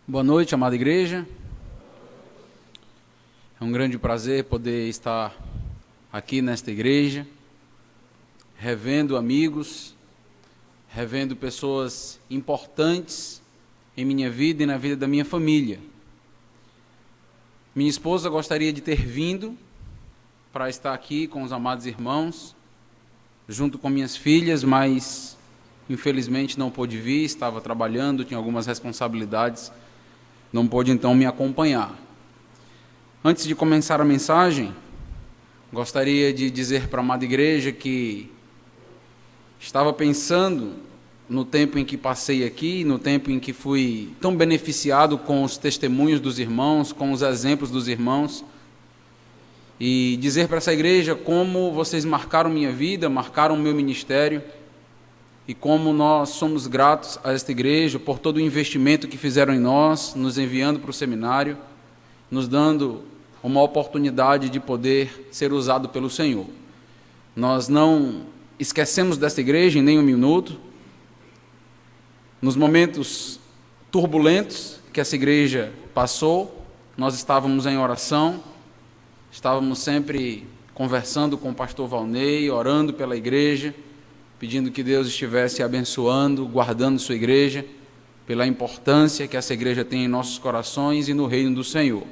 Boa noite, amada igreja. É um grande prazer poder estar aqui nesta igreja, revendo amigos, revendo pessoas importantes em minha vida e na vida da minha família. Minha esposa gostaria de ter vindo para estar aqui com os amados irmãos, junto com minhas filhas, mas infelizmente não pôde vir, estava trabalhando, tinha algumas responsabilidades, não pôde então me acompanhar. Antes de começar a mensagem, gostaria de dizer para a amada igreja que estava pensando no tempo em que passei aqui, no tempo em que fui tão beneficiado com os testemunhos dos irmãos, com os exemplos dos irmãos, e dizer para essa igreja como vocês marcaram minha vida, marcaram o meu ministério, e como nós somos gratos a esta igreja por todo o investimento que fizeram em nós, nos enviando para o seminário, nos dando uma oportunidade de poder ser usado pelo Senhor. Nós não esquecemos desta igreja em nem um minuto. Nos momentos turbulentos que essa igreja passou, nós estávamos em oração, estávamos sempre conversando com o pastor Valnei, orando pela igreja, pedindo que Deus estivesse abençoando, guardando sua igreja, pela importância que essa igreja tem em nossos corações e no reino do Senhor.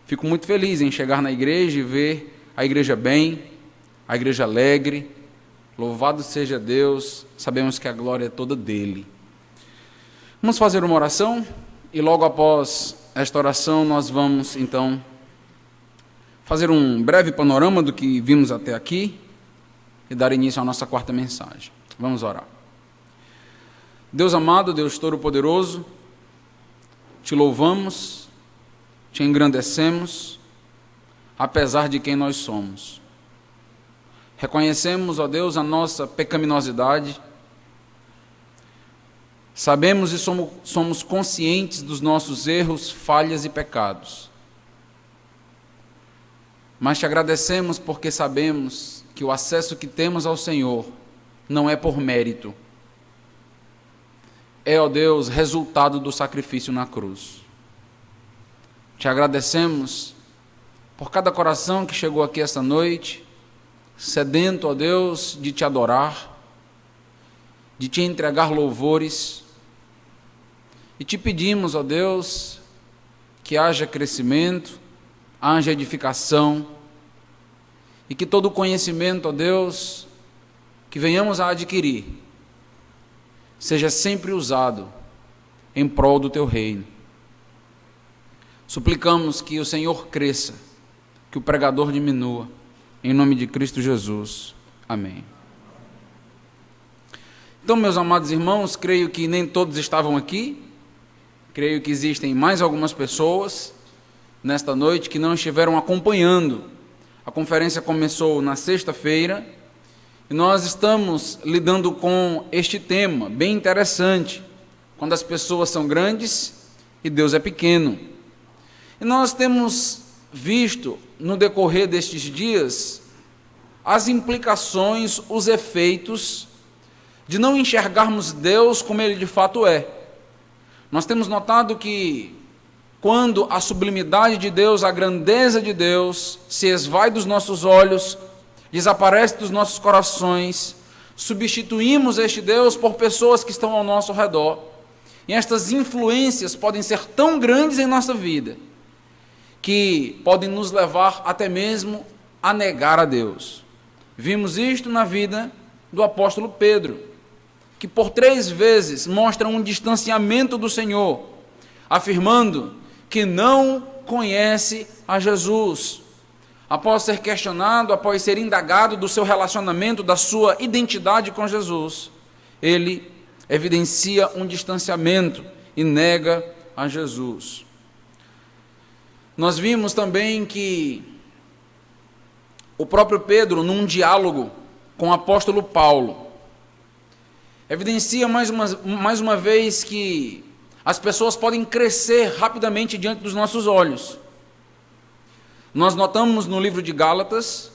Fico muito feliz em chegar na igreja e ver a igreja bem, a igreja alegre. Louvado seja Deus, sabemos que a glória é toda dele. Vamos fazer uma oração e logo após esta oração nós vamos então fazer um breve panorama do que vimos até aqui e dar início à nossa quarta mensagem. Vamos orar. Deus amado, Deus Todo-Poderoso, te louvamos, te engrandecemos, apesar de quem nós somos. Reconhecemos, ó Deus, a nossa pecaminosidade, sabemos e somos conscientes dos nossos erros, falhas e pecados. Mas te agradecemos porque sabemos que o acesso que temos ao Senhor não é por mérito. É, ó Deus, resultado do sacrifício na cruz. Te agradecemos por cada coração que chegou aqui esta noite, sedento, ó Deus, de te adorar, de te entregar louvores. E te pedimos, ó Deus, que haja crescimento, haja edificação, e que todo o conhecimento, ó Deus, que venhamos a adquirir, seja sempre usado em prol do teu reino. Suplicamos que o Senhor cresça, que o pregador diminua, em nome de Cristo Jesus. Amém. Então, meus amados irmãos, creio que nem todos estavam aqui, creio que existem mais algumas pessoas nesta noite que não estiveram acompanhando. A conferência começou na sexta-feira e nós estamos lidando com este tema bem interessante, quando as pessoas são grandes e Deus é pequeno. E nós temos visto no decorrer destes dias as implicações, os efeitos de não enxergarmos Deus como Ele de fato é. Nós temos notado que quando a sublimidade de Deus, a grandeza de Deus se esvai dos nossos olhos, desaparece dos nossos corações, substituímos este Deus por pessoas que estão ao nosso redor. E estas influências podem ser tão grandes em nossa vida, que podem nos levar até mesmo a negar a Deus. Vimos isto na vida do apóstolo Pedro, que por 3 vezes mostra um distanciamento do Senhor, afirmando que não conhece a Jesus. Após ser questionado, após ser indagado do seu relacionamento, da sua identidade com Jesus, ele evidencia um distanciamento e nega a Jesus. Nós vimos também que o próprio Pedro, num diálogo com o apóstolo Paulo, evidencia mais uma vez que as pessoas podem crescer rapidamente diante dos nossos olhos. Nós notamos no livro de Gálatas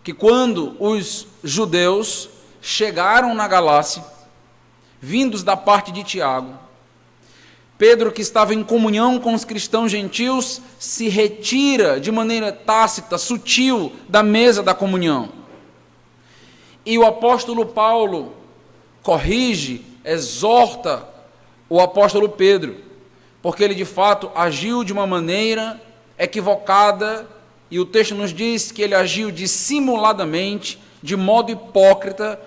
que quando os judeus chegaram na Galácia, vindos da parte de Tiago, Pedro, que estava em comunhão com os cristãos gentios, se retira de maneira tácita, sutil, da mesa da comunhão. E o apóstolo Paulo corrige, exorta o apóstolo Pedro, porque ele de fato agiu de uma maneira equivocada, e o texto nos diz que ele agiu dissimuladamente, de modo hipócrita,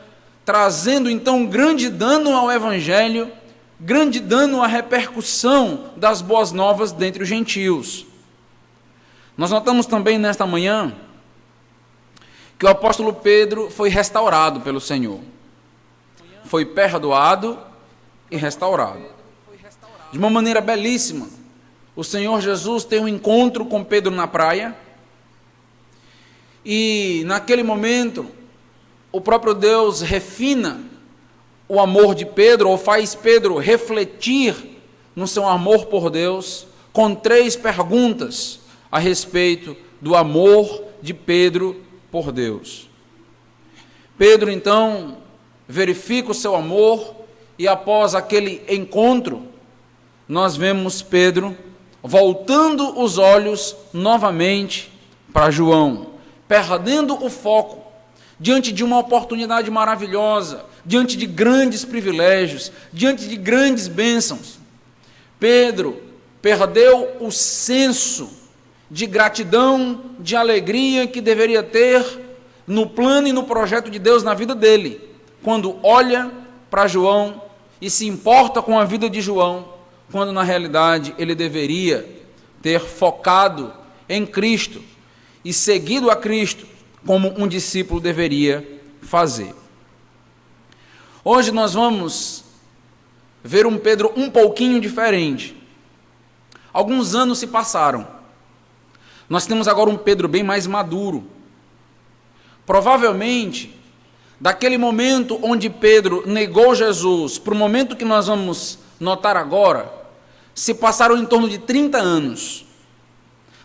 trazendo então grande dano ao evangelho, grande dano à repercussão das boas novas dentre os gentios. Nós notamos também nesta manhã que o apóstolo Pedro foi restaurado pelo Senhor. Foi perdoado e restaurado. De uma maneira belíssima, o Senhor Jesus tem um encontro com Pedro na praia, e naquele momento o próprio Deus refina o amor de Pedro, ou faz Pedro refletir no seu amor por Deus, com 3 perguntas a respeito do amor de Pedro por Deus. Pedro então verifica o seu amor, e após aquele encontro, nós vemos Pedro voltando os olhos novamente para João, perdendo o foco diante de uma oportunidade maravilhosa, diante de grandes privilégios, diante de grandes bênçãos. Pedro perdeu o senso de gratidão, de alegria que deveria ter no plano e no projeto de Deus na vida dele, quando olha para João e se importa com a vida de João, quando na realidade ele deveria ter focado em Cristo e seguido a Cristo como um discípulo deveria fazer. Hoje nós vamos ver um Pedro um pouquinho diferente. Alguns anos se passaram. Nós temos agora um Pedro bem mais maduro. Provavelmente, daquele momento onde Pedro negou Jesus, para o momento que nós vamos notar agora, se passaram em torno de 30 anos.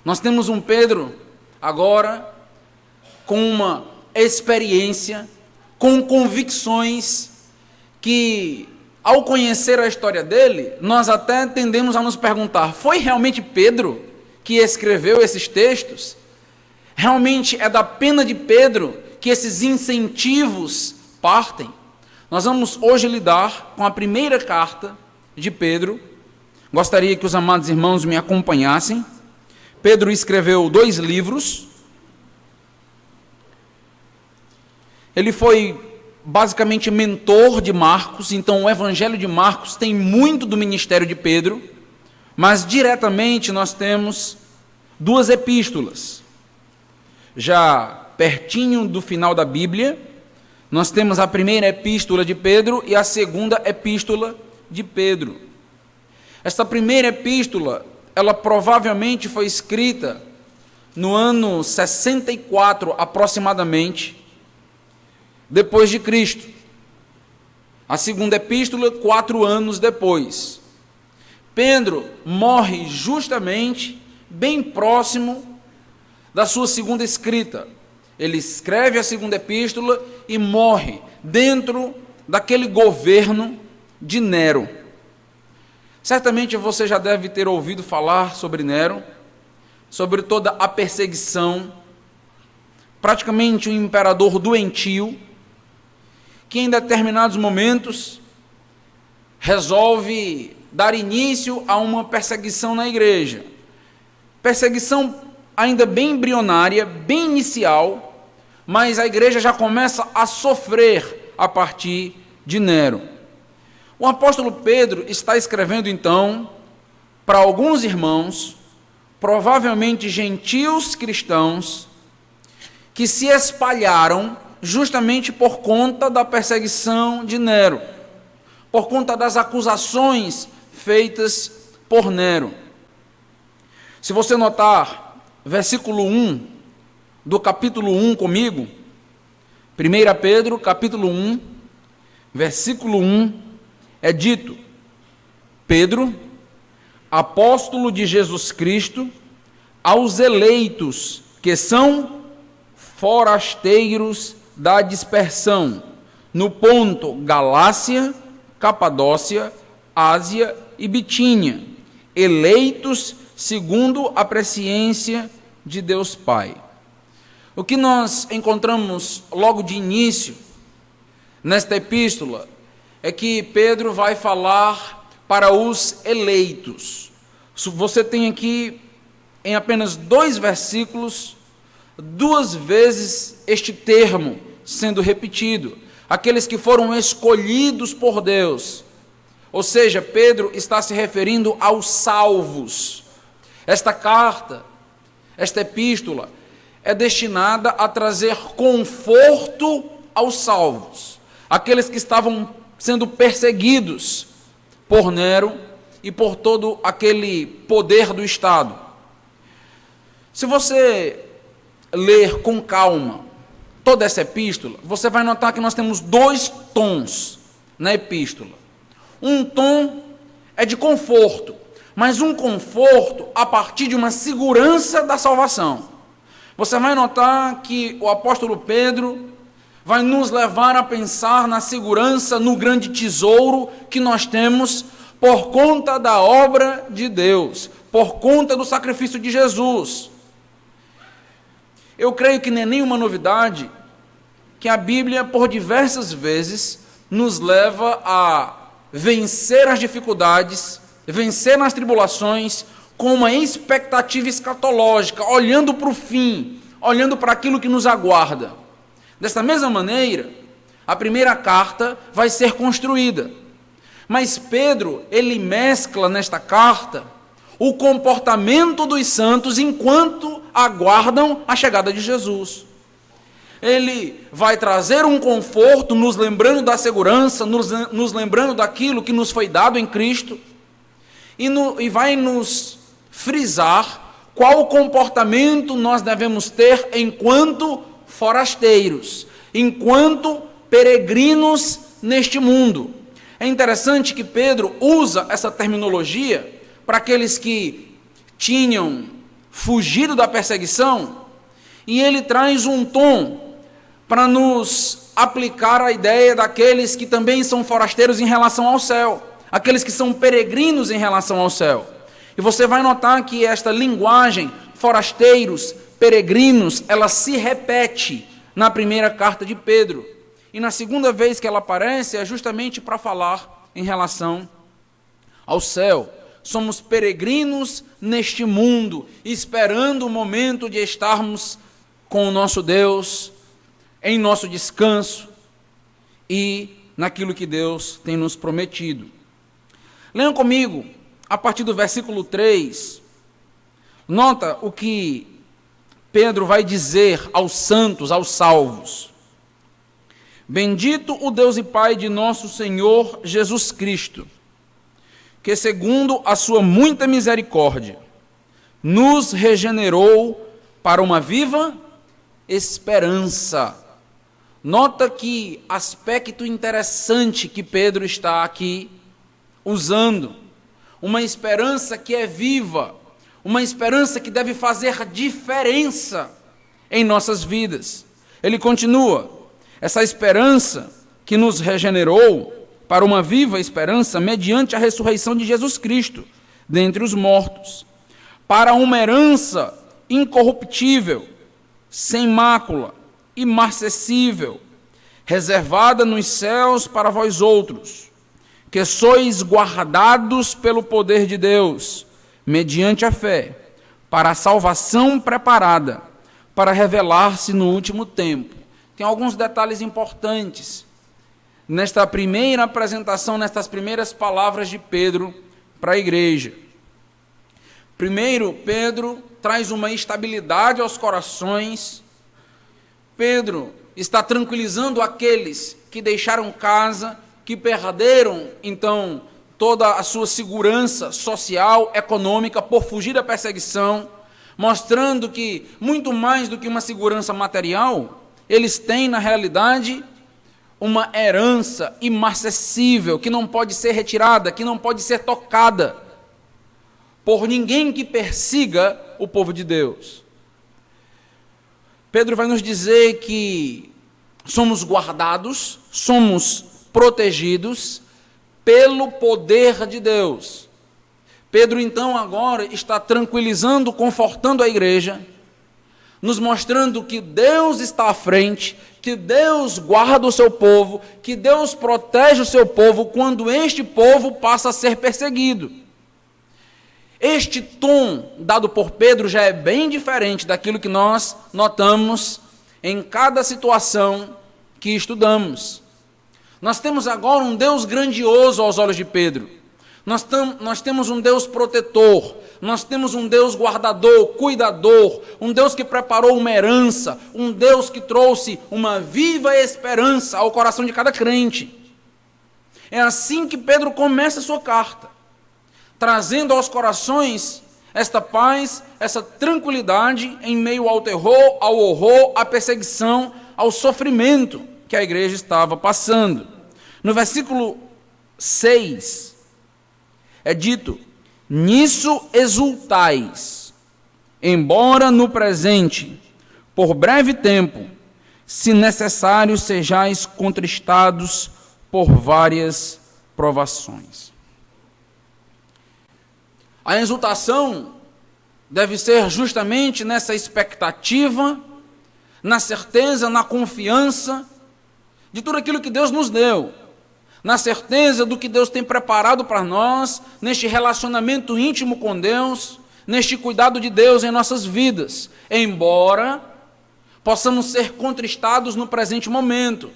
Nós temos um Pedro agora com uma experiência, com convicções que, ao conhecer a história dele, nós até tendemos a nos perguntar: foi realmente Pedro que escreveu esses textos? Realmente é da pena de Pedro que esses incentivos partem? Nós vamos hoje lidar com a primeira carta de Pedro. Gostaria que os amados irmãos me acompanhassem. Pedro escreveu 2 livros. Ele foi basicamente mentor de Marcos, então o Evangelho de Marcos tem muito do ministério de Pedro, mas diretamente nós temos 2 epístolas. Já pertinho do final da Bíblia, nós temos a primeira epístola de Pedro e a segunda epístola de Pedro. Esta primeira epístola, ela provavelmente foi escrita no ano 64 aproximadamente, depois de Cristo. A segunda epístola, 4 anos depois. Pedro morre justamente bem próximo da sua segunda escrita. Ele escreve a segunda epístola e morre dentro daquele governo de Nero. Certamente você já deve ter ouvido falar sobre Nero, sobre toda a perseguição, praticamente um imperador doentio, que em determinados momentos resolve dar início a uma perseguição na igreja. Perseguição ainda bem embrionária, bem inicial, mas a igreja já começa a sofrer a partir de Nero. O apóstolo Pedro está escrevendo então para alguns irmãos, provavelmente gentios cristãos, que se espalharam justamente por conta da perseguição de Nero, por conta das acusações feitas por Nero. Se você notar, versículo 1 do capítulo 1 comigo, 1 Pedro, capítulo 1, versículo 1, é dito: Pedro, apóstolo de Jesus Cristo, aos eleitos que são forasteiros da dispersão, no ponto Galácia, Capadócia, Ásia e Bitínia, eleitos segundo a presciência de Deus Pai. O que nós encontramos logo de início nesta epístola é que Pedro vai falar para os eleitos. Você tem aqui, em apenas 2 versículos, 2 vezes este termo sendo repetido. Aqueles que foram escolhidos por Deus. Ou seja, Pedro está se referindo aos salvos. Esta carta, esta epístola, é destinada a trazer conforto aos salvos, aqueles que estavam sendo perseguidos por Nero e por todo aquele poder do Estado. Se você ler com calma toda essa epístola, você vai notar que nós temos 2 tons na epístola. Um tom é de conforto, mas um conforto a partir de uma segurança da salvação. Você vai notar que o apóstolo Pedro vai nos levar a pensar na segurança, no grande tesouro que nós temos por conta da obra de Deus, por conta do sacrifício de Jesus. Eu creio que não é nenhuma novidade que a Bíblia, por diversas vezes, nos leva a vencer as dificuldades, vencer as tribulações, com uma expectativa escatológica, olhando para o fim, olhando para aquilo que nos aguarda. Desta mesma maneira, a primeira carta vai ser construída. Mas Pedro, ele mescla nesta carta o comportamento dos santos enquanto aguardam a chegada de Jesus. Ele vai trazer um conforto, nos lembrando da segurança, nos lembrando daquilo que nos foi dado em Cristo, e vai nos frisar qual comportamento nós devemos ter enquanto forasteiros, enquanto peregrinos neste mundo. É interessante que Pedro usa essa terminologia para aqueles que tinham fugido da perseguição, e ele traz um tom para nos aplicar a ideia daqueles que também são forasteiros em relação ao céu, aqueles que são peregrinos em relação ao céu. E você vai notar que esta linguagem, forasteiros, peregrinos, ela se repete na primeira carta de Pedro. E na segunda vez que ela aparece é justamente para falar em relação ao céu. Somos peregrinos neste mundo, esperando o momento de estarmos com o nosso Deus, em nosso descanso e naquilo que Deus tem nos prometido. Leiam comigo, a partir do versículo 3, nota o que Pedro vai dizer aos santos, aos salvos. Bendito o Deus e Pai de nosso Senhor Jesus Cristo, que segundo a sua muita misericórdia, nos regenerou para uma viva esperança. Nota que aspecto interessante que Pedro está aqui usando. Uma esperança que é viva, uma esperança que deve fazer diferença em nossas vidas. Ele continua, essa esperança que nos regenerou para uma viva esperança mediante a ressurreição de Jesus Cristo dentre os mortos, para uma herança incorruptível, sem mácula, imarcessível, reservada nos céus para vós outros, que sois guardados pelo poder de Deus, mediante a fé, para a salvação preparada, para revelar-se no último tempo. Tem alguns detalhes importantes nesta primeira apresentação, nestas primeiras palavras de Pedro para a igreja. Primeiro, Pedro traz uma estabilidade aos corações. Pedro está tranquilizando aqueles que deixaram casa, que perderam, então, toda a sua segurança social, econômica, por fugir da perseguição, mostrando que, muito mais do que uma segurança material, eles têm, na realidade, uma herança imarcessível, que não pode ser retirada, que não pode ser tocada por ninguém que persiga o povo de Deus. Pedro vai nos dizer que somos guardados, somos protegidos pelo poder de Deus. Pedro, então, agora está tranquilizando, confortando a igreja, nos mostrando que Deus está à frente, que Deus guarda o seu povo, que Deus protege o seu povo quando este povo passa a ser perseguido. Este tom dado por Pedro já é bem diferente daquilo que nós notamos em cada situação que estudamos. Nós temos agora um Deus grandioso aos olhos de Pedro. Nós temos um Deus protetor, nós temos um Deus guardador, cuidador, um Deus que preparou uma herança, um Deus que trouxe uma viva esperança ao coração de cada crente. É assim que Pedro começa a sua carta, trazendo aos corações esta paz, essa tranquilidade em meio ao terror, ao horror, à perseguição, ao sofrimento que a igreja estava passando. No versículo 6, é dito: nisso exultais, embora no presente, por breve tempo, se necessário, sejais contristados por várias provações. A exultação deve ser justamente nessa expectativa, na certeza, na confiança de tudo aquilo que Deus nos deu, na certeza do que Deus tem preparado para nós, neste relacionamento íntimo com Deus, neste cuidado de Deus em nossas vidas, embora possamos ser contristados no presente momento,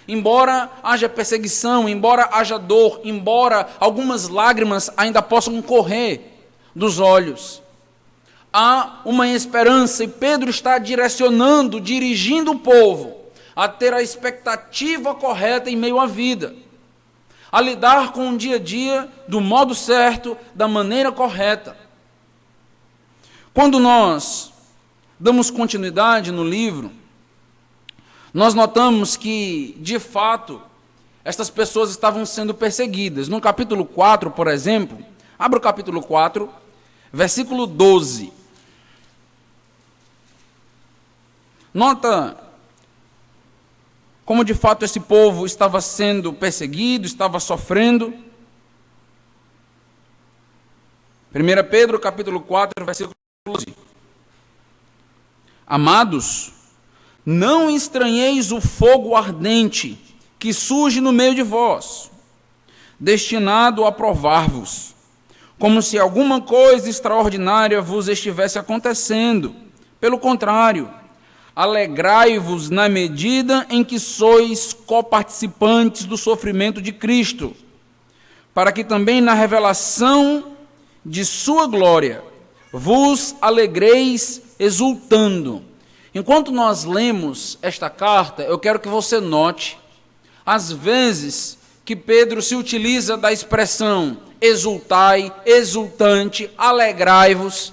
embora haja perseguição, embora haja dor, embora algumas lágrimas ainda possam correr dos olhos. Há uma esperança e Pedro está direcionando, dirigindo o povo a ter a expectativa correta em meio à vida, a lidar com o dia a dia do modo certo, da maneira correta. Quando nós damos continuidade no livro, nós notamos que, de fato, estas pessoas estavam sendo perseguidas. No capítulo 4, por exemplo, abra o capítulo 4, versículo 12. Nota como de fato esse povo estava sendo perseguido, estava sofrendo. 1 Pedro capítulo 4, versículo 12. Amados, não estranheis o fogo ardente que surge no meio de vós, destinado a provar-vos, como se alguma coisa extraordinária vos estivesse acontecendo. Pelo contrário, alegrai-vos na medida em que sois coparticipantes do sofrimento de Cristo, para que também na revelação de sua glória vos alegreis exultando. Enquanto nós lemos esta carta, eu quero que você note as vezes que Pedro se utiliza da expressão exultai, exultante, alegrai-vos,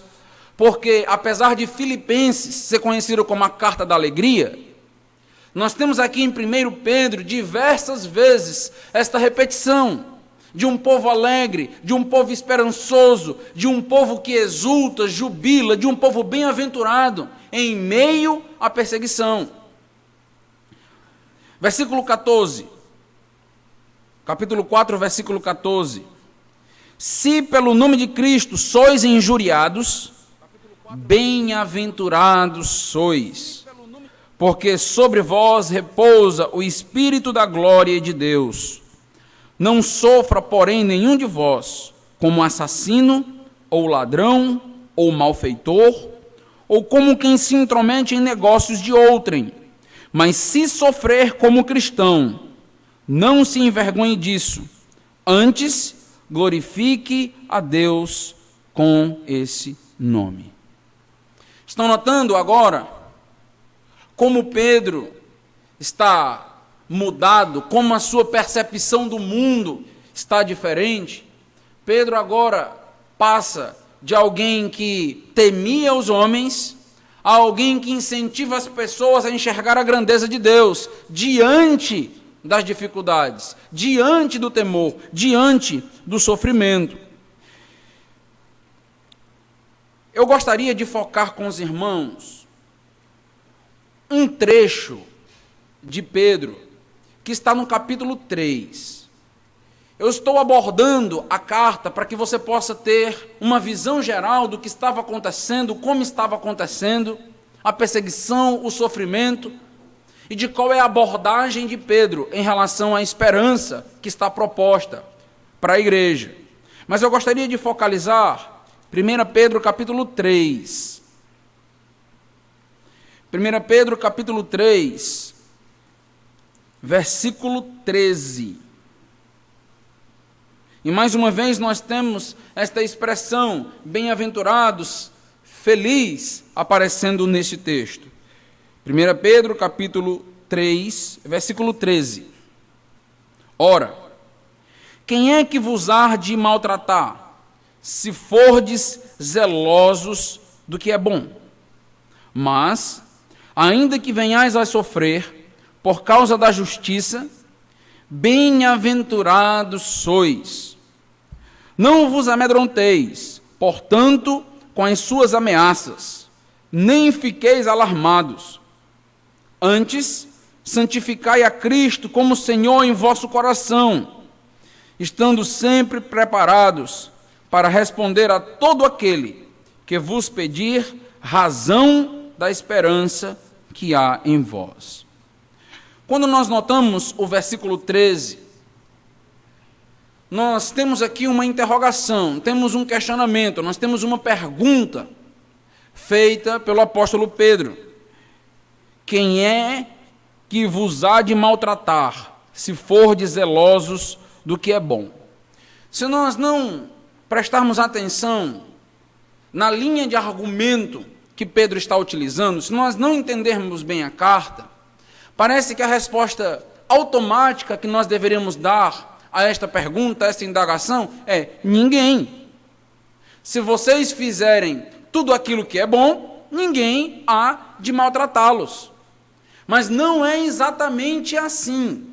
porque apesar de Filipenses ser conhecido como a carta da alegria, nós temos aqui em 1 Pedro diversas vezes esta repetição de um povo alegre, de um povo esperançoso, de um povo que exulta, jubila, de um povo bem-aventurado em meio à perseguição. Versículo 14, capítulo 4, versículo 14. Se pelo nome de Cristo sois injuriados, bem-aventurados sois, porque sobre vós repousa o Espírito da glória de Deus. Não sofra, porém, nenhum de vós como assassino, ou ladrão, ou malfeitor, ou como quem se intromete em negócios de outrem, mas se sofrer como cristão, não se envergonhe disso, antes glorifique a Deus com esse nome. Estão notando agora como Pedro está mudado, como a sua percepção do mundo está diferente? Pedro agora passa de alguém que temia os homens a alguém que incentiva as pessoas a enxergar a grandeza de Deus diante das dificuldades, diante do temor, diante do sofrimento. Eu gostaria de focar com os irmãos um trecho de Pedro que está no capítulo 3. Eu estou abordando a carta para que você possa ter uma visão geral do que estava acontecendo, como estava acontecendo, a perseguição, o sofrimento, e de qual é a abordagem de Pedro em relação à esperança que está proposta para a igreja. Mas eu gostaria de focalizar 1 Pedro capítulo 3. 1 Pedro capítulo 3, versículo 13. E mais uma vez nós temos esta expressão, bem-aventurados, feliz, aparecendo neste texto. 1 Pedro capítulo 3, versículo 13. Ora, quem é que vos há de maltratar, se fordes zelosos do que é bom? Mas, ainda que venhais a sofrer, por causa da justiça, bem-aventurados sois. Não vos amedronteis, portanto, com as suas ameaças, nem fiqueis alarmados. Antes, santificai a Cristo como Senhor em vosso coração, estando sempre preparados para responder a todo aquele que vos pedir razão da esperança que há em vós. Quando nós notamos o versículo 13, nós temos aqui uma interrogação, temos um questionamento, nós temos uma pergunta feita pelo apóstolo Pedro. Quem é que vos há de maltratar, se fordes zelosos do que é bom? Se nós não prestarmos atenção na linha de argumento que Pedro está utilizando, se nós não entendermos bem a carta, parece que a resposta automática que nós deveríamos dar a esta pergunta, a esta indagação, é ninguém. Se vocês fizerem tudo aquilo que é bom, ninguém há de maltratá-los. Mas não é exatamente assim.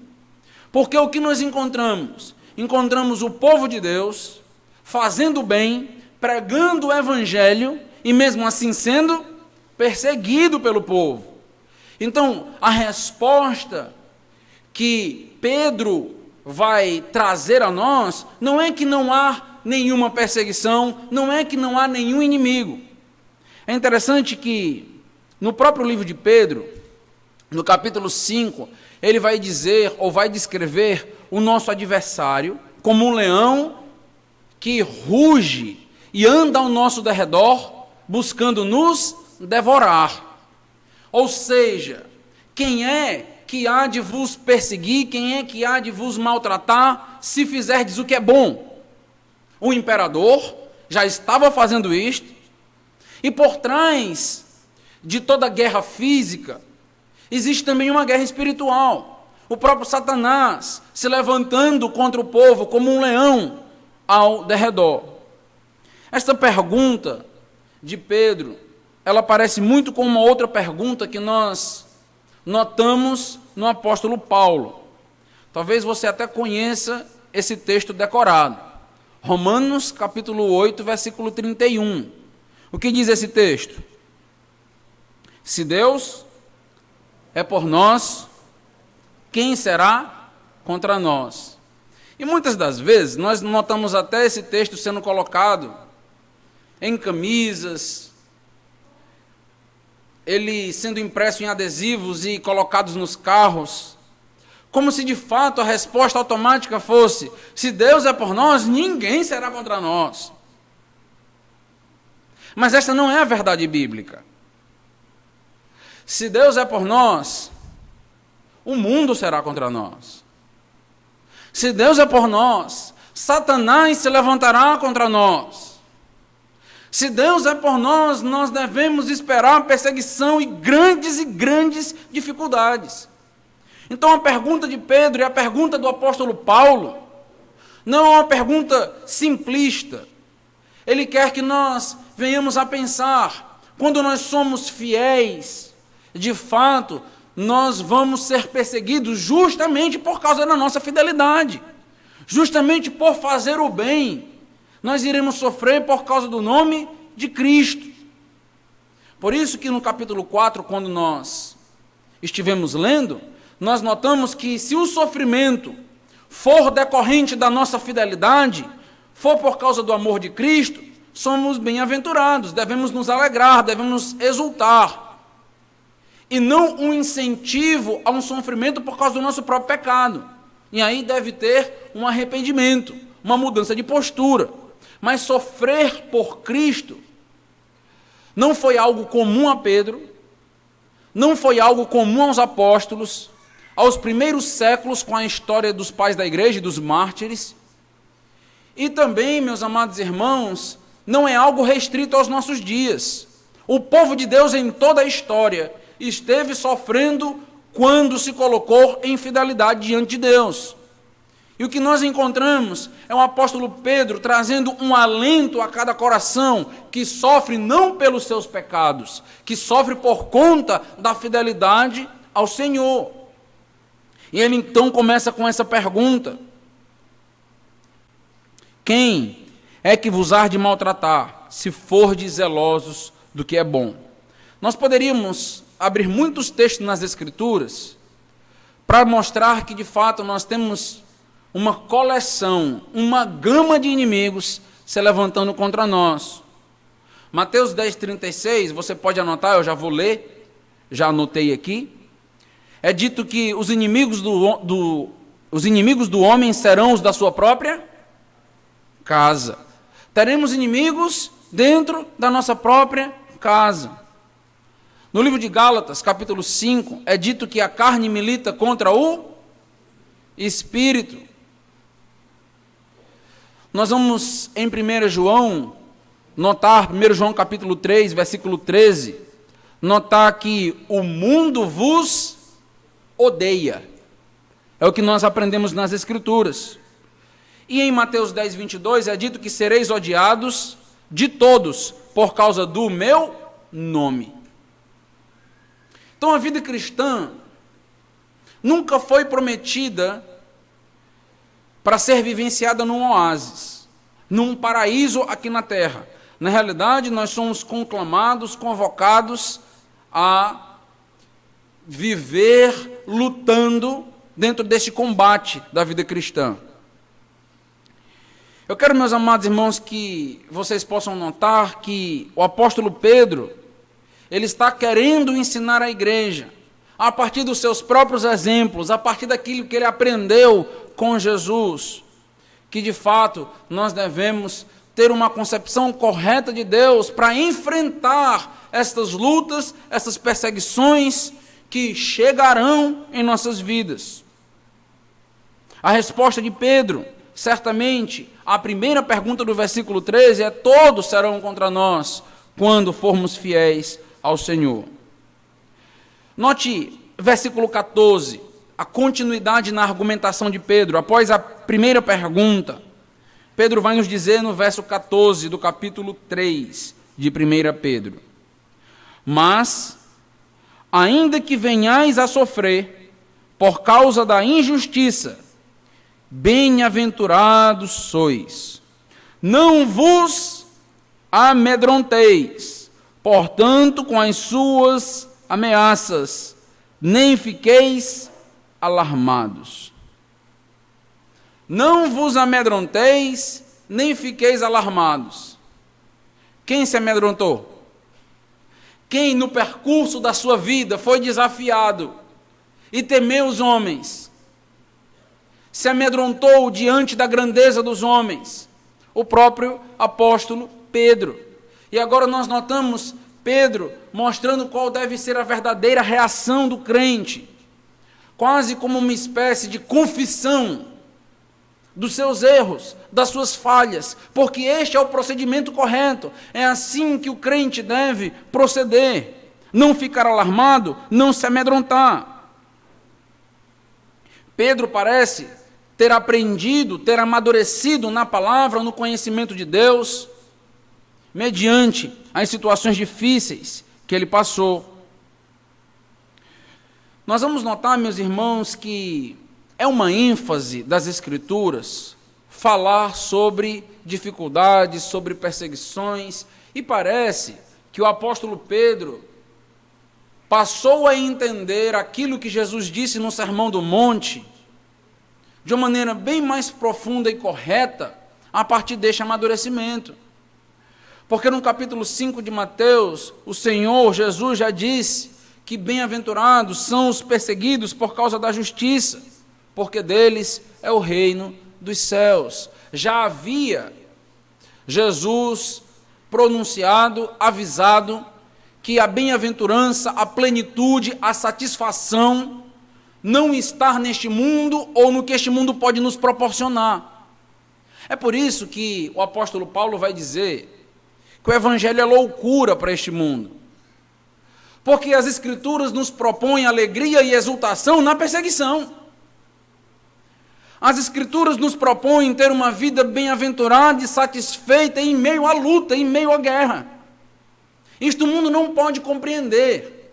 Porque o que nós encontramos? Encontramos o povo de Deus fazendo bem, pregando o evangelho e mesmo assim sendo perseguido pelo povo. Então, a resposta que Pedro vai trazer a nós não é que não há nenhuma perseguição, não é que não há nenhum inimigo. É interessante que no próprio livro de Pedro, no capítulo 5, ele vai dizer ou vai descrever o nosso adversário como um leão que ruge e anda ao nosso derredor buscando nos devorar. Ou seja, quem é que há de vos perseguir, quem é que há de vos maltratar, se fizerdes o que é bom? O imperador já estava fazendo isto, e por trás de toda guerra física, existe também uma guerra espiritual. O próprio Satanás se levantando contra o povo como um leão ao derredor. Esta pergunta de Pedro, ela parece muito com uma outra pergunta que nós notamos no apóstolo Paulo. Talvez você até conheça esse texto decorado. Romanos capítulo 8, versículo 31. O que diz esse texto? Se Deus é por nós, quem será contra nós? E muitas das vezes nós notamos até esse texto sendo colocado em camisas, ele sendo impresso em adesivos e colocados nos carros, como se de fato a resposta automática fosse: se Deus é por nós, ninguém será contra nós. Mas esta não é a verdade bíblica. Se Deus é por nós, o mundo será contra nós. Se Deus é por nós, Satanás se levantará contra nós. Se Deus é por nós, nós devemos esperar perseguição e grandes dificuldades. Então a pergunta de Pedro e a pergunta do apóstolo Paulo não é uma pergunta simplista. Ele quer que nós venhamos a pensar, quando nós somos fiéis, de fato, nós vamos ser perseguidos justamente por causa da nossa fidelidade, justamente por fazer o bem. Nós iremos sofrer por causa do nome de Cristo. Por isso que no capítulo 4, quando nós estivemos lendo, nós notamos que se o sofrimento for decorrente da nossa fidelidade, for por causa do amor de Cristo, somos bem-aventurados, devemos nos alegrar, devemos exultar. E não um incentivo a um sofrimento por causa do nosso próprio pecado. E aí deve ter um arrependimento, uma mudança de postura. Mas sofrer por Cristo não foi algo comum a Pedro, não foi algo comum aos apóstolos, aos primeiros séculos com a história dos pais da igreja e dos mártires. E também, meus amados irmãos, não é algo restrito aos nossos dias. O povo de Deus em toda a história esteve sofrendo quando se colocou em fidelidade diante de Deus. E o que nós encontramos é o apóstolo Pedro trazendo um alento a cada coração que sofre não pelos seus pecados, que sofre por conta da fidelidade ao Senhor. E ele então começa com essa pergunta: quem é que vos há de maltratar, se fordes zelosos do que é bom? Nós poderíamos abrir muitos textos nas Escrituras para mostrar que, de fato, nós temos uma coleção, uma gama de inimigos se levantando contra nós. Mateus 10:36, você pode anotar, eu já vou ler, já anotei aqui. É dito que os inimigos do homem serão os da sua própria casa. Teremos inimigos dentro da nossa própria casa. No livro de Gálatas, capítulo 5, é dito que a carne milita contra o espírito. Nós vamos em 1 João notar, 1 João capítulo 3, versículo 13, notar que o mundo vos odeia. É o que nós aprendemos nas Escrituras. E em Mateus 10, 22 é dito que sereis odiados de todos por causa do meu nome. Então a vida cristã nunca foi prometida para ser vivenciada num oásis, num paraíso aqui na terra. Na realidade, nós somos conclamados, convocados a viver lutando dentro deste combate da vida cristã. Eu quero, meus amados irmãos, que vocês possam notar que o apóstolo Pedro, ele está querendo ensinar a igreja, a partir dos seus próprios exemplos, a partir daquilo que ele aprendeu com Jesus, que de fato nós devemos ter uma concepção correta de Deus para enfrentar estas lutas, essas perseguições que chegarão em nossas vidas. A resposta de Pedro, certamente, a primeira pergunta do versículo 13 é: todos serão contra nós quando formos fiéis ao Senhor. Note versículo 14, a continuidade na argumentação de Pedro. Após a primeira pergunta, Pedro vai nos dizer no verso 14 do capítulo 3 de 1 Pedro: mas, ainda que venhais a sofrer por causa da injustiça, bem-aventurados sois. Não vos amedronteis, portanto, com as suas ameaças, nem fiqueis alarmados. Não vos amedronteis, nem fiqueis alarmados. Quem se amedrontou? Quem no percurso da sua vida foi desafiado e temeu os homens? Se amedrontou diante da grandeza dos homens? O próprio apóstolo Pedro. E agora nós notamos Pedro mostrando qual deve ser a verdadeira reação do crente, quase como uma espécie de confissão dos seus erros, das suas falhas, porque este é o procedimento correto, é assim que o crente deve proceder, não ficar alarmado, não se amedrontar. Pedro parece ter aprendido, ter amadurecido na palavra, no conhecimento de Deus, mediante as situações difíceis que ele passou. Nós vamos notar, meus irmãos, que é uma ênfase das Escrituras falar sobre dificuldades, sobre perseguições, e parece que o apóstolo Pedro passou a entender aquilo que Jesus disse no Sermão do Monte, de uma maneira bem mais profunda e correta a partir deste amadurecimento. Porque no capítulo 5 de Mateus, o Senhor Jesus já disse que bem-aventurados são os perseguidos por causa da justiça, porque deles é o reino dos céus. Já havia Jesus pronunciado, avisado, que a bem-aventurança, a plenitude, a satisfação não está neste mundo ou no que este mundo pode nos proporcionar. É por isso que o apóstolo Paulo vai dizer que o evangelho é loucura para este mundo. Porque as escrituras nos propõem alegria e exultação na perseguição. As escrituras nos propõem ter uma vida bem-aventurada e satisfeita em meio à luta, em meio à guerra. Isto o mundo não pode compreender.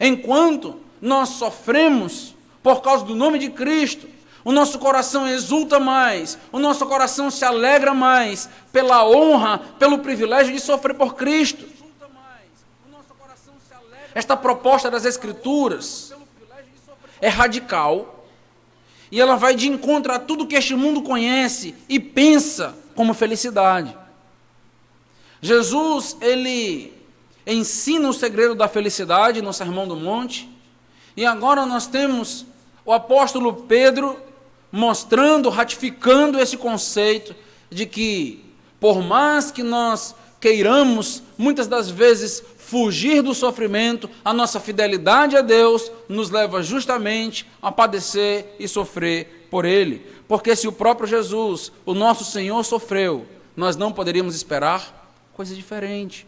Enquanto nós sofremos por causa do nome de Cristo, o nosso coração exulta mais, o nosso coração se alegra mais pela honra, pelo privilégio de sofrer por Cristo. Esta proposta das Escrituras é radical e ela vai de encontro a tudo que este mundo conhece e pensa como felicidade. Jesus, ele ensina o segredo da felicidade no Sermão do Monte, e agora nós temos o apóstolo Pedro mostrando, ratificando esse conceito de que, por mais que nós queiramos, muitas das vezes, fugir do sofrimento, a nossa fidelidade a Deus nos leva justamente a padecer e sofrer por Ele. Porque se o próprio Jesus, o nosso Senhor, sofreu, nós não poderíamos esperar coisa diferente.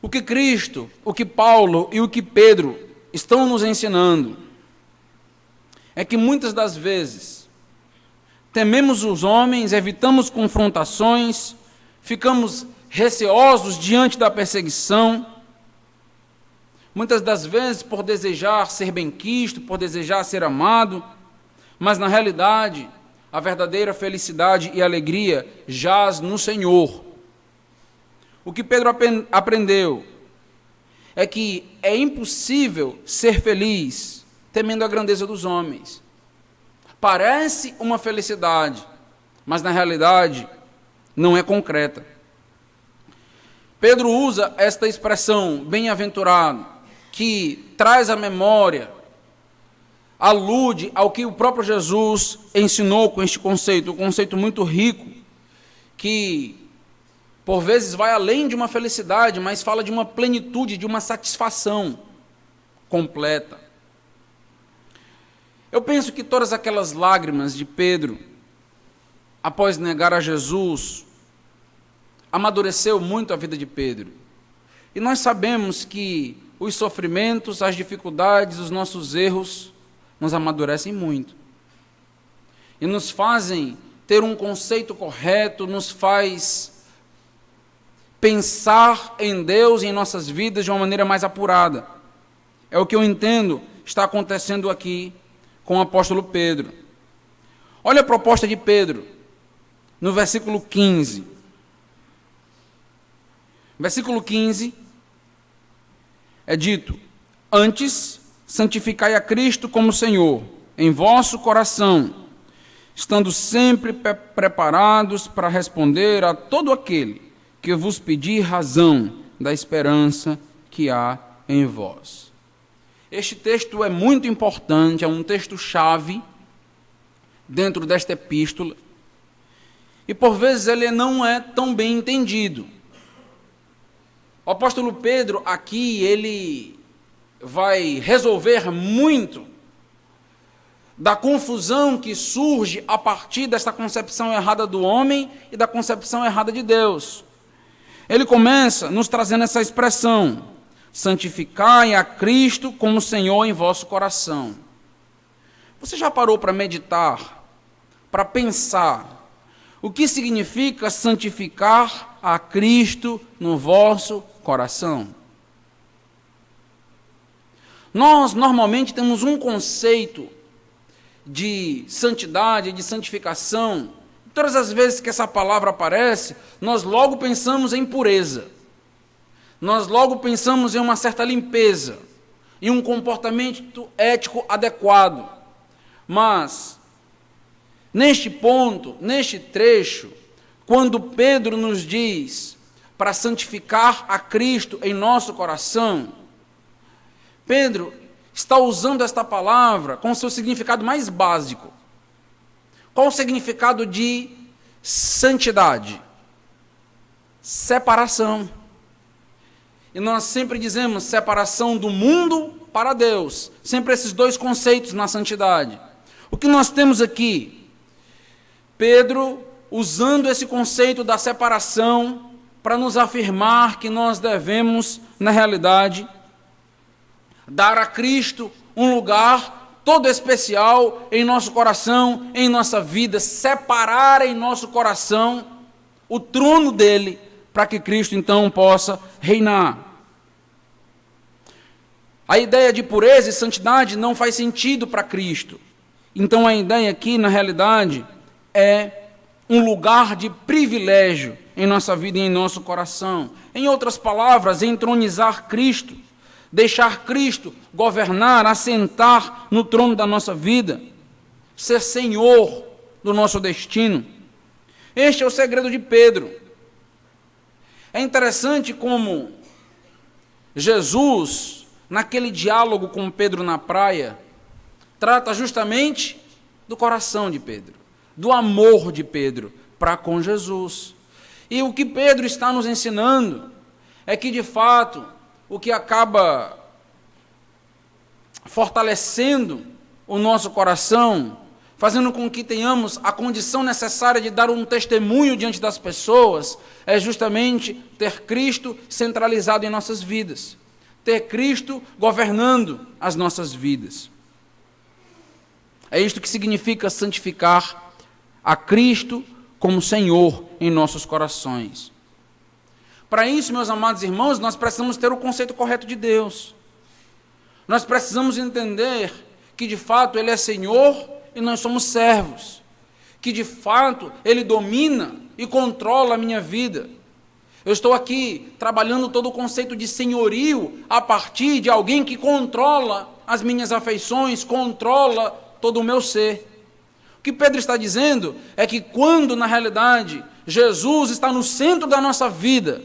O que Cristo, o que Paulo e o que Pedro estão nos ensinando é que muitas das vezes tememos os homens, evitamos confrontações, ficamos receosos diante da perseguição, muitas das vezes por desejar ser benquisto, por desejar ser amado, mas na realidade a verdadeira felicidade e alegria jaz no Senhor. O que Pedro aprendeu é que é impossível ser feliz temendo a grandeza dos homens. Parece uma felicidade, mas na realidade não é concreta. Pedro usa esta expressão, bem-aventurado, que traz à memória, alude ao que o próprio Jesus ensinou com este conceito, um conceito muito rico, que por vezes vai além de uma felicidade, mas fala de uma plenitude, de uma satisfação completa. Eu penso que todas aquelas lágrimas de Pedro, após negar a Jesus, amadureceu muito a vida de Pedro. E nós sabemos que os sofrimentos, as dificuldades, os nossos erros nos amadurecem muito. E nos fazem ter um conceito correto, nos faz pensar em Deus e em nossas vidas de uma maneira mais apurada. É o que eu entendo está acontecendo aqui com o apóstolo Pedro. Olha a proposta de Pedro, no versículo 15. Versículo 15 é dito: antes, santificai a Cristo como Senhor em vosso coração, estando sempre preparados para responder a todo aquele que vos pedir razão da esperança que há em vós. Este texto é muito importante, é um texto-chave dentro desta epístola, e por vezes ele não é tão bem entendido. O apóstolo Pedro aqui, ele vai resolver muito da confusão que surge a partir desta concepção errada do homem e da concepção errada de Deus. Ele começa nos trazendo essa expressão: santificai a Cristo como Senhor em vosso coração. Você já parou para meditar, para pensar o que significa santificar a Cristo no vosso coração? Nós normalmente temos um conceito de santidade, de santificação. Todas as vezes que essa palavra aparece, nós logo pensamos em pureza. Nós logo pensamos em uma certa limpeza, e um comportamento ético adequado. Mas, neste ponto, neste trecho, quando Pedro nos diz para santificar a Cristo em nosso coração, Pedro está usando esta palavra com o seu significado mais básico. Qual o significado de santidade? Separação. E nós sempre dizemos separação do mundo para Deus. Sempre esses dois conceitos na santidade. O que nós temos aqui? Pedro usando esse conceito da separação para nos afirmar que nós devemos, na realidade, dar a Cristo um lugar todo especial em nosso coração, em nossa vida, separar em nosso coração o trono dele, para que Cristo então possa reinar. A ideia de pureza e santidade não faz sentido para Cristo. Então a ideia aqui, na realidade, é um lugar de privilégio em nossa vida e em nosso coração. Em outras palavras, entronizar Cristo, deixar Cristo governar, assentar no trono da nossa vida, ser Senhor do nosso destino. Este é o segredo de Pedro. É interessante como Jesus, naquele diálogo com Pedro na praia, trata justamente do coração de Pedro, do amor de Pedro para com Jesus. E o que Pedro está nos ensinando é que, de fato, o que acaba fortalecendo o nosso coração, fazendo com que tenhamos a condição necessária de dar um testemunho diante das pessoas, é justamente ter Cristo centralizado em nossas vidas, ter Cristo governando as nossas vidas. É isto que significa santificar a Cristo como Senhor em nossos corações. Para isso, meus amados irmãos, nós precisamos ter o conceito correto de Deus. Nós precisamos entender que, de fato, Ele é Senhor e nós somos servos. Que, de fato, Ele domina e controla a minha vida. Eu estou aqui trabalhando todo o conceito de senhorio a partir de alguém que controla as minhas afeições, controla todo o meu ser. O que Pedro está dizendo é que quando, na realidade, Jesus está no centro da nossa vida,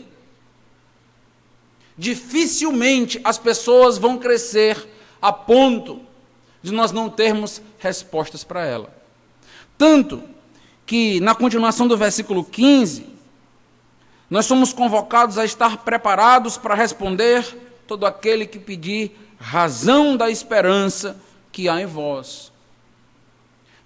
dificilmente as pessoas vão crescer a ponto de nós não termos respostas para ela. Tanto que, na continuação do versículo 15, nós somos convocados a estar preparados para responder todo aquele que pedir razão da esperança que há em vós.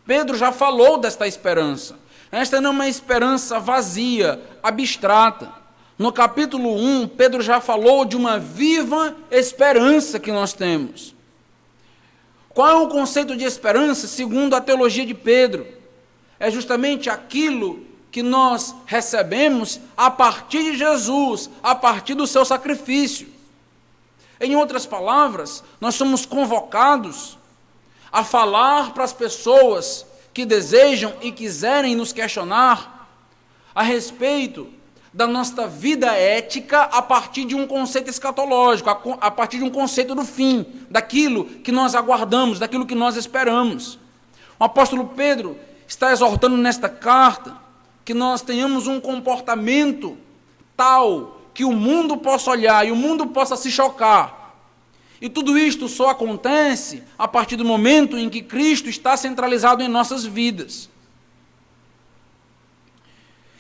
Pedro já falou desta esperança. Esta não é uma esperança vazia, abstrata. No capítulo 1, Pedro já falou de uma viva esperança que nós temos. Qual é o conceito de esperança segundo a teologia de Pedro? É justamente aquilo que nós recebemos a partir de Jesus, a partir do seu sacrifício. Em outras palavras, nós somos convocados a falar para as pessoas que desejam e quiserem nos questionar a respeito da nossa vida ética a partir de um conceito escatológico, a partir de um conceito do fim, daquilo que nós aguardamos, daquilo que nós esperamos. O apóstolo Pedro está exortando nesta carta que nós tenhamos um comportamento tal que o mundo possa olhar e o mundo possa se chocar. E tudo isto só acontece a partir do momento em que Cristo está centralizado em nossas vidas.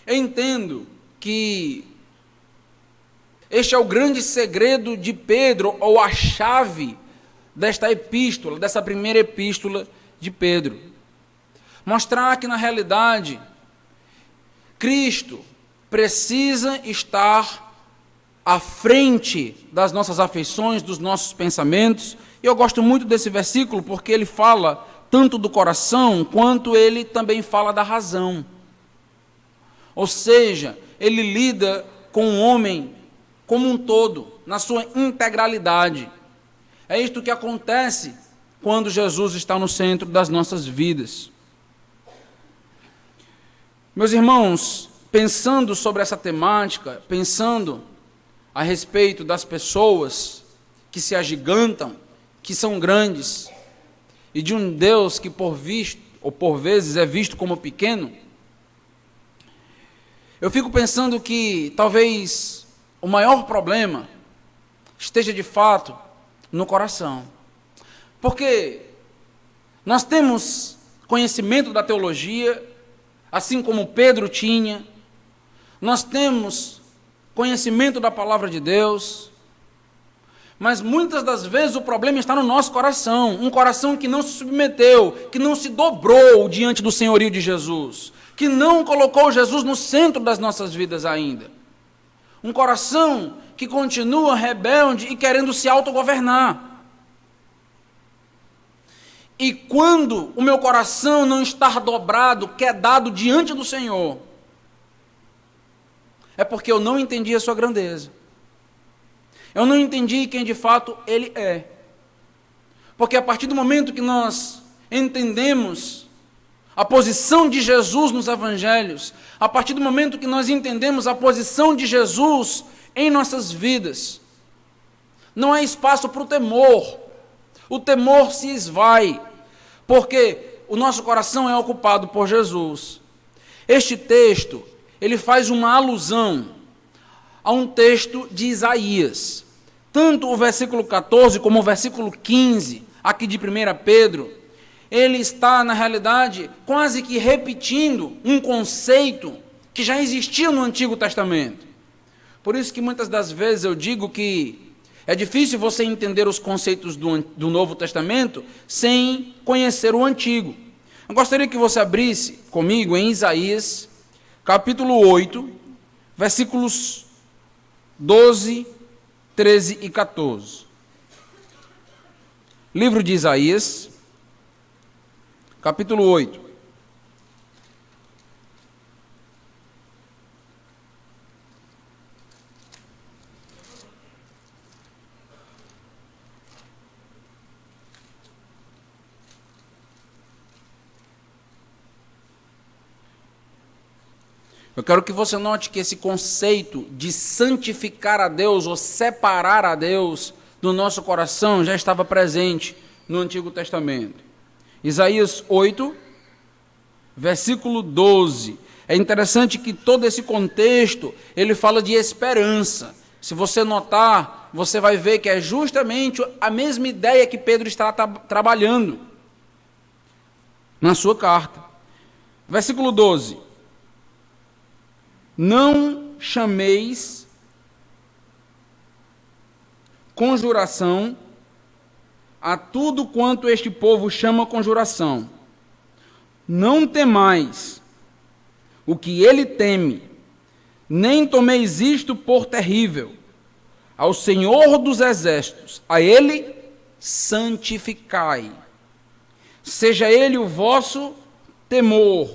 Eu entendo que este é o grande segredo de Pedro, ou a chave desta epístola, dessa primeira epístola de Pedro. Mostrar que, na realidade, Cristo precisa estar à frente das nossas afeições, dos nossos pensamentos. E eu gosto muito desse versículo porque ele fala tanto do coração, quanto ele também fala da razão. Ou seja, ele lida com o homem como um todo, na sua integralidade. É isto que acontece quando Jesus está no centro das nossas vidas. Meus irmãos, pensando sobre essa temática, pensando a respeito das pessoas que se agigantam que são grandes e de um Deus que por vezes é visto como pequeno, eu fico pensando que talvez o maior problema esteja de fato no coração. Porque nós temos conhecimento da teologia, assim como Pedro tinha, nós temos conhecimento da palavra de Deus, mas muitas das vezes o problema está no nosso coração, um coração que não se submeteu, que não se dobrou diante do senhorio de Jesus, que não colocou Jesus no centro das nossas vidas ainda. Um coração que continua rebelde e querendo se autogovernar. E quando o meu coração não está dobrado, quedado diante do Senhor, é porque eu não entendi a sua grandeza. Eu não entendi quem de fato Ele é. Porque a partir do momento que nós entendemos a posição de Jesus nos evangelhos, a partir do momento que nós entendemos a posição de Jesus em nossas vidas, não há espaço para o temor. O temor se esvai, porque o nosso coração é ocupado por Jesus. Este texto, ele faz uma alusão a um texto de Isaías. Tanto o versículo 14 como o versículo 15, aqui de 1 Pedro, ele está, na realidade, quase que repetindo um conceito que já existia no Antigo Testamento. Por isso que muitas das vezes eu digo que é difícil você entender os conceitos do Novo Testamento sem conhecer o Antigo. Eu gostaria que você abrisse comigo em Isaías, capítulo 8, versículos 12, 13 e 14. Livro de Isaías, capítulo 8. Eu quero que você note que esse conceito de santificar a Deus ou separar a Deus do nosso coração já estava presente no Antigo Testamento. Isaías 8, versículo 12. É interessante que todo esse contexto, ele fala de esperança. Se você notar, você vai ver que é justamente a mesma ideia que Pedro está trabalhando na sua carta. Versículo 12. Não chameis conjuração a tudo quanto este povo chama conjuração. Não temais o que ele teme, nem tomeis isto por terrível. Ao Senhor dos Exércitos, a ele santificai. Seja ele o vosso temor,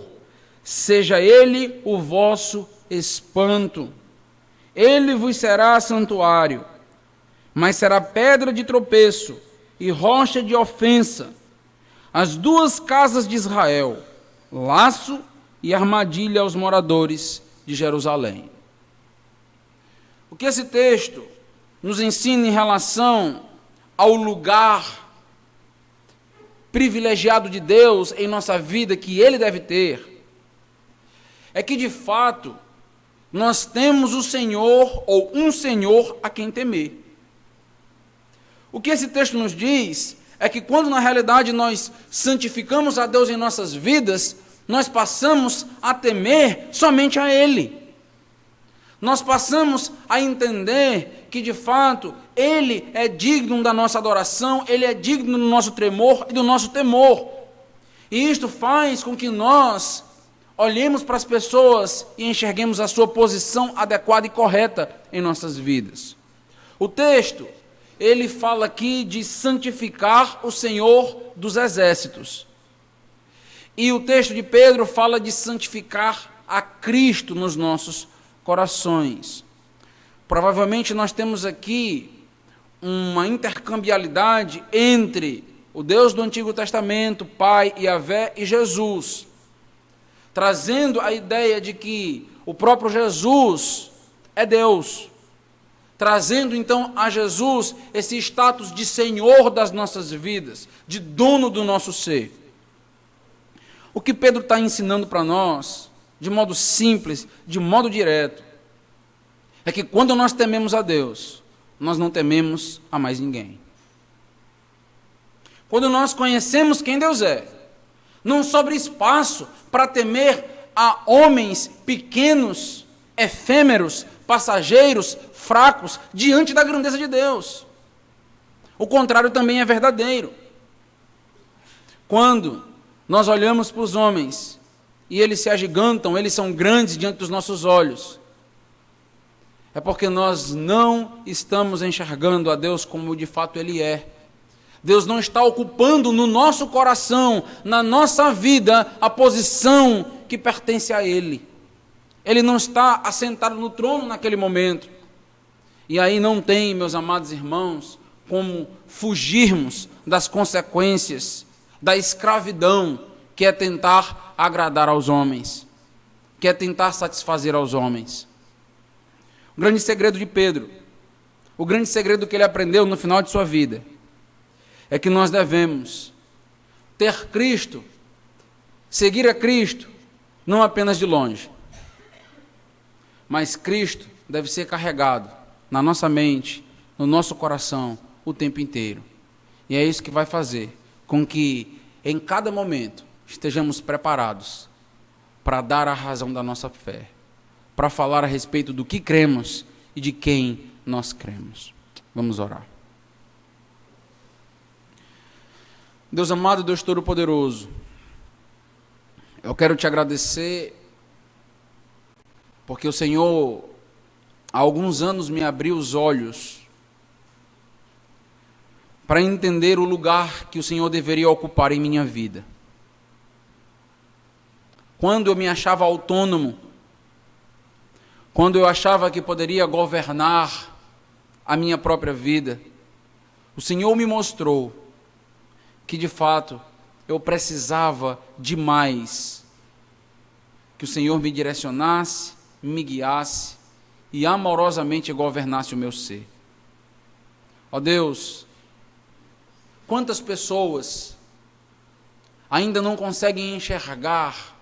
seja ele o vosso espanto. Ele vos será santuário, mas será pedra de tropeço e rocha de ofensa. As duas casas de Israel, laço e armadilha aos moradores de Jerusalém. O que esse texto nos ensina em relação ao lugar privilegiado de Deus em nossa vida que Ele deve ter, é que de fato nós temos o Senhor ou um Senhor a quem temer. O que esse texto nos diz é que quando na realidade nós santificamos a Deus em nossas vidas, nós passamos a temer somente a Ele. Nós passamos a entender que de fato Ele é digno da nossa adoração, Ele é digno do nosso tremor e do nosso temor. E isto faz com que nós olhemos para as pessoas e enxerguemos a sua posição adequada e correta em nossas vidas. O texto, ele fala aqui de santificar o Senhor dos Exércitos. E o texto de Pedro fala de santificar a Cristo nos nossos corações. Provavelmente nós temos aqui uma intercambialidade entre o Deus do Antigo Testamento, Pai, Yahvé e Jesus, trazendo a ideia de que o próprio Jesus é Deus, trazendo então a Jesus esse status de Senhor das nossas vidas, de dono do nosso ser. O que Pedro está ensinando para nós, de modo simples, de modo direto, é que quando nós tememos a Deus, nós não tememos a mais ninguém. Quando nós conhecemos quem Deus é, não sobra espaço para temer a homens pequenos, efêmeros, passageiros, fracos, diante da grandeza de Deus. O contrário também é verdadeiro. Quando nós olhamos para os homens e eles se agigantam, eles são grandes diante dos nossos olhos, é porque nós não estamos enxergando a Deus como de fato Ele é. Deus não está ocupando no nosso coração, na nossa vida, a posição que pertence a Ele. Ele não está assentado no trono naquele momento. E aí não tem, meus amados irmãos, como fugirmos das consequências da escravidão, que é tentar agradar aos homens, que é tentar satisfazer aos homens. O grande segredo de Pedro, o grande segredo que ele aprendeu no final de sua vida, é que nós devemos ter Cristo, seguir a Cristo, não apenas de longe, mas Cristo deve ser carregado na nossa mente, no nosso coração, o tempo inteiro. E é isso que vai fazer com que, em cada momento, estejamos preparados para dar a razão da nossa fé, para falar a respeito do que cremos e de quem nós cremos. Vamos orar. Deus amado, Deus Todo-Poderoso, eu quero te agradecer porque o Senhor, há alguns anos, me abriu os olhos para entender o lugar que o Senhor deveria ocupar em minha vida. Quando eu me achava autônomo, quando eu achava que poderia governar a minha própria vida, o Senhor me mostrou que de fato eu precisava demais que o Senhor me direcionasse, me guiasse e amorosamente governasse o meu ser. Ó Deus, quantas pessoas ainda não conseguem enxergar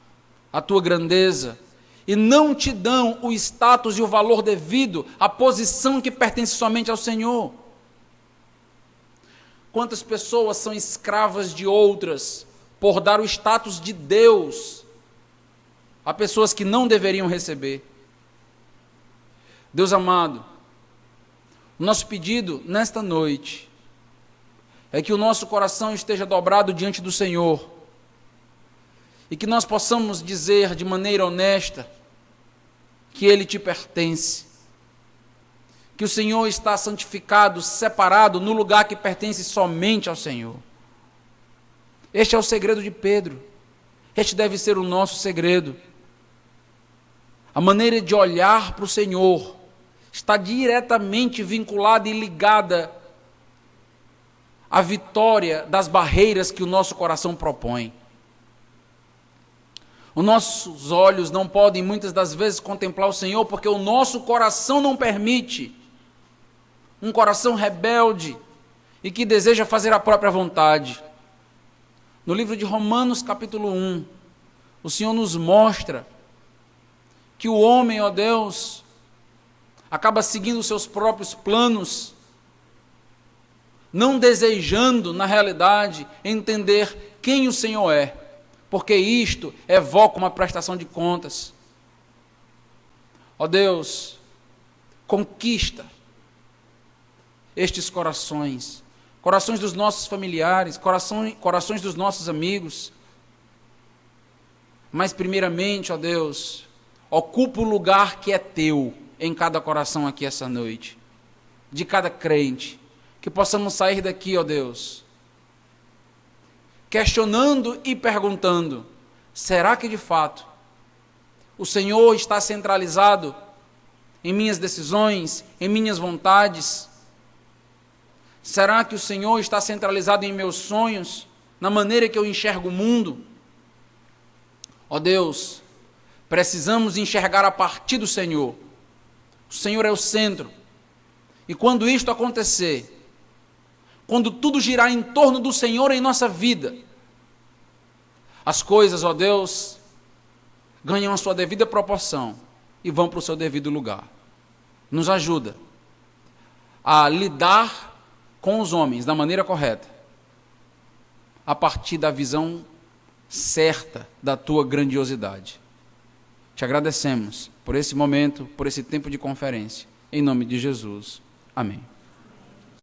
a tua grandeza e não te dão o status e o valor devido à posição que pertence somente ao Senhor. Quantas pessoas são escravas de outras por dar o status de Deus a pessoas que não deveriam receber. Deus amado, o nosso pedido nesta noite é que o nosso coração esteja dobrado diante do Senhor e que nós possamos dizer de maneira honesta que Ele te pertence, que o Senhor está santificado, separado no lugar que pertence somente ao Senhor. Este é o segredo de Pedro, este deve ser o nosso segredo. A maneira de olhar para o Senhor está diretamente vinculada e ligada à vitória das barreiras que o nosso coração propõe. Os nossos olhos não podem muitas das vezes contemplar o Senhor porque o nosso coração não permite. Um coração rebelde e que deseja fazer a própria vontade. No livro de Romanos capítulo 1, o Senhor nos mostra que o homem, ó Deus, acaba seguindo os seus próprios planos, não desejando, na realidade, entender quem o Senhor é, porque isto evoca uma prestação de contas. Ó Deus, conquista estes corações, corações dos nossos familiares, corações dos nossos amigos, mas primeiramente, ó Deus, ocupa o lugar que é teu em cada coração aqui essa noite, de cada crente, que possamos sair daqui, ó Deus, questionando e perguntando, será que de fato o Senhor está centralizado em minhas decisões, em minhas vontades? Será que o Senhor está centralizado em meus sonhos, na maneira que eu enxergo o mundo? Ó Deus, precisamos enxergar a partir do Senhor. O Senhor é o centro. E quando isto acontecer, quando tudo girar em torno do Senhor em nossa vida, as coisas, ó Deus, ganham a sua devida proporção e vão para o seu devido lugar. Nos ajuda a lidar com os homens da maneira correta, a partir da visão certa da tua grandiosidade. Te agradecemos por esse momento, por esse tempo de conferência. Em nome de Jesus. Amém.